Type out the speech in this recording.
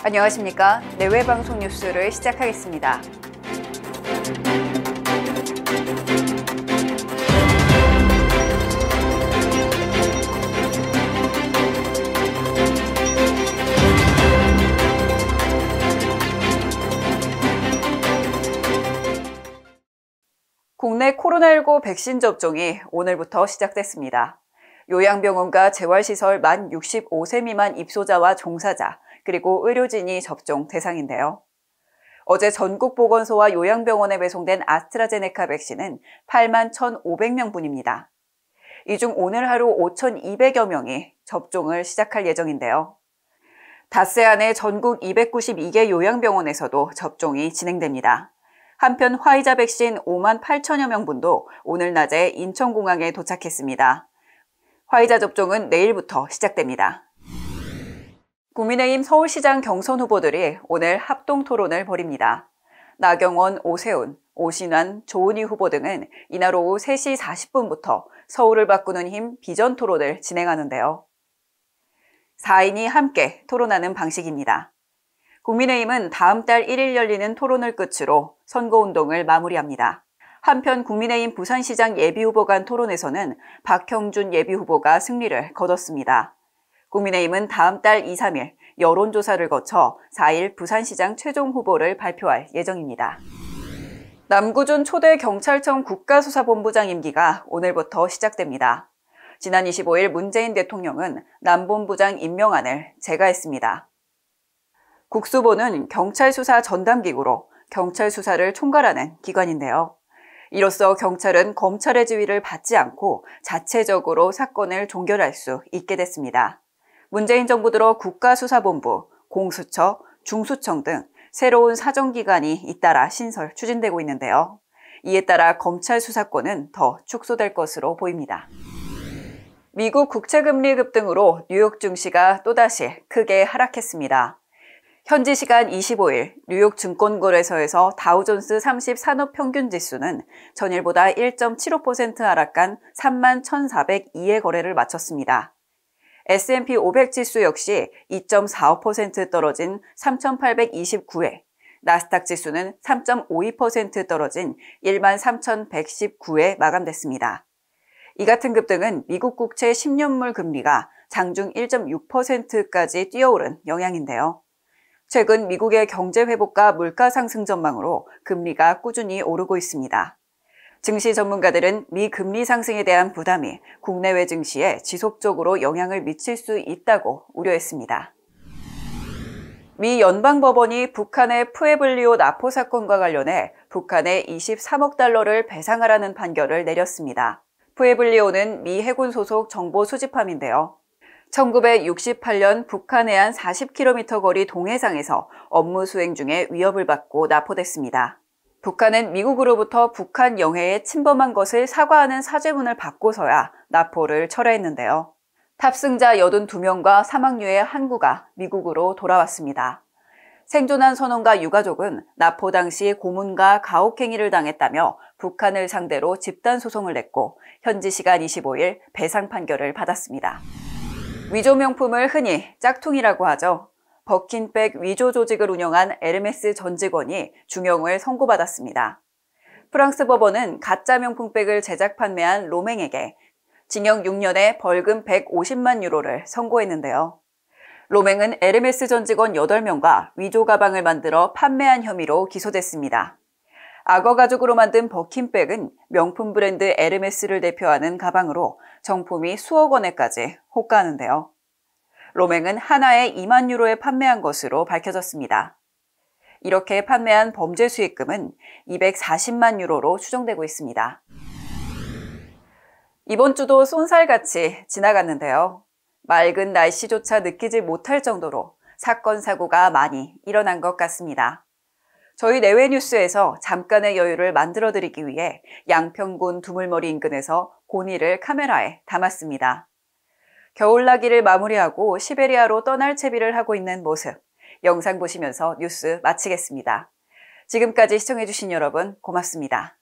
안녕하십니까. 내외방송 뉴스를 시작하겠습니다. 국내 코로나19 백신 접종이 오늘부터 시작됐습니다. 요양병원과 재활시설 만 65세 미만 입소자와 종사자, 그리고 의료진이 접종 대상인데요. 어제 전국 보건소와 요양병원에 배송된 아스트라제네카 백신은 8만 1,500명분입니다. 이 중 오늘 하루 5,200여 명이 접종을 시작할 예정인데요. 닷새 안에 전국 292개 요양병원에서도 접종이 진행됩니다. 한편 화이자 백신 5만 8천여 명분도 오늘 낮에 인천공항에 도착했습니다. 화이자 접종은 내일부터 시작됩니다. 국민의힘 서울시장 경선 후보들이 오늘 합동 토론을 벌입니다. 나경원, 오세훈, 오신환, 조은희 후보 등은 이날 오후 3시 40분부터 서울을 바꾸는 힘 비전 토론을 진행하는데요. 4인이 함께 토론하는 방식입니다. 국민의힘은 다음 달 1일 열리는 토론을 끝으로 선거운동을 마무리합니다. 한편 국민의힘 부산시장 예비후보 간 토론에서는 박형준 예비후보가 승리를 거뒀습니다. 국민의힘은 다음 달 2, 3일 여론조사를 거쳐 4일 부산시장 최종 후보를 발표할 예정입니다. 남구준 초대 경찰청 국가수사본부장 임기가 오늘부터 시작됩니다. 지난 25일 문재인 대통령은 남본부장 임명안을 제거했습니다. 국수본은 경찰수사 전담기구로 경찰 수사를 총괄하는 기관인데요. 이로써 경찰은 검찰의 지휘를 받지 않고 자체적으로 사건을 종결할 수 있게 됐습니다. 문재인 정부 들어 국가수사본부, 공수처, 중수청 등 새로운 사정기관이 잇따라 신설 추진되고 있는데요. 이에 따라 검찰 수사권은 더 축소될 것으로 보입니다. 미국 국채금리 급등으로 뉴욕 증시가 또다시 크게 하락했습니다. 현지 시간 25일 뉴욕 증권거래소에서 다우존스 30 산업평균지수는 전일보다 1.75% 하락한 31,402의 거래를 마쳤습니다. S&P 500 지수 역시 2.45% 떨어진 3,829회, 나스닥 지수는 3.52% 떨어진 13,119에 마감됐습니다. 이 같은 급등은 미국 국채 10년물 금리가 장중 1.6%까지 뛰어오른 영향인데요. 최근 미국의 경제 회복과 물가 상승 전망으로 금리가 꾸준히 오르고 있습니다. 증시 전문가들은 미 금리 상승에 대한 부담이 국내외 증시에 지속적으로 영향을 미칠 수 있다고 우려했습니다. 미 연방법원이 북한의 푸에블리오 납포 사건과 관련해 북한에 23억 달러를 배상하라는 판결을 내렸습니다. 푸에블리오는 미 해군 소속 정보 수집함인데요. 1968년 북한 해안 40km 거리 동해상에서 업무 수행 중에 위협을 받고 납포됐습니다. 북한은 미국으로부터 북한 영해에 침범한 것을 사과하는 사죄문을 받고서야 납포를 철회했는데요. 탑승자 82명과 사망류의 한 구가 미국으로 돌아왔습니다. 생존한 선원과 유가족은 납포 당시 고문과 가혹행위를 당했다며 북한을 상대로 집단소송을 냈고 현지 시간 25일 배상 판결을 받았습니다. 위조 명품을 흔히 짝퉁이라고 하죠. 버킨백 위조 조직을 운영한 에르메스 전 직원이 중형을 선고받았습니다. 프랑스 법원은 가짜 명품백을 제작 판매한 로맹에게 징역 6년에 벌금 150만 유로를 선고했는데요. 로맹은 에르메스 전 직원 8명과 위조 가방을 만들어 판매한 혐의로 기소됐습니다. 악어 가죽으로 만든 버킨백은 명품 브랜드 에르메스를 대표하는 가방으로 정품이 수억 원에까지 호가하는데요. 로맹은 하나에 2만 유로에 판매한 것으로 밝혀졌습니다. 이렇게 판매한 범죄 수익금은 240만 유로로 추정되고 있습니다. 이번 주도 쏜살같이 지나갔는데요. 맑은 날씨조차 느끼지 못할 정도로 사건, 사고가 많이 일어난 것 같습니다. 저희 내외 뉴스에서 잠깐의 여유를 만들어드리기 위해 양평군 두물머리 인근에서 고니를 카메라에 담았습니다. 겨울나기를 마무리하고 시베리아로 떠날 채비를 하고 있는 모습, 영상 보시면서 뉴스 마치겠습니다. 지금까지 시청해주신 여러분 고맙습니다.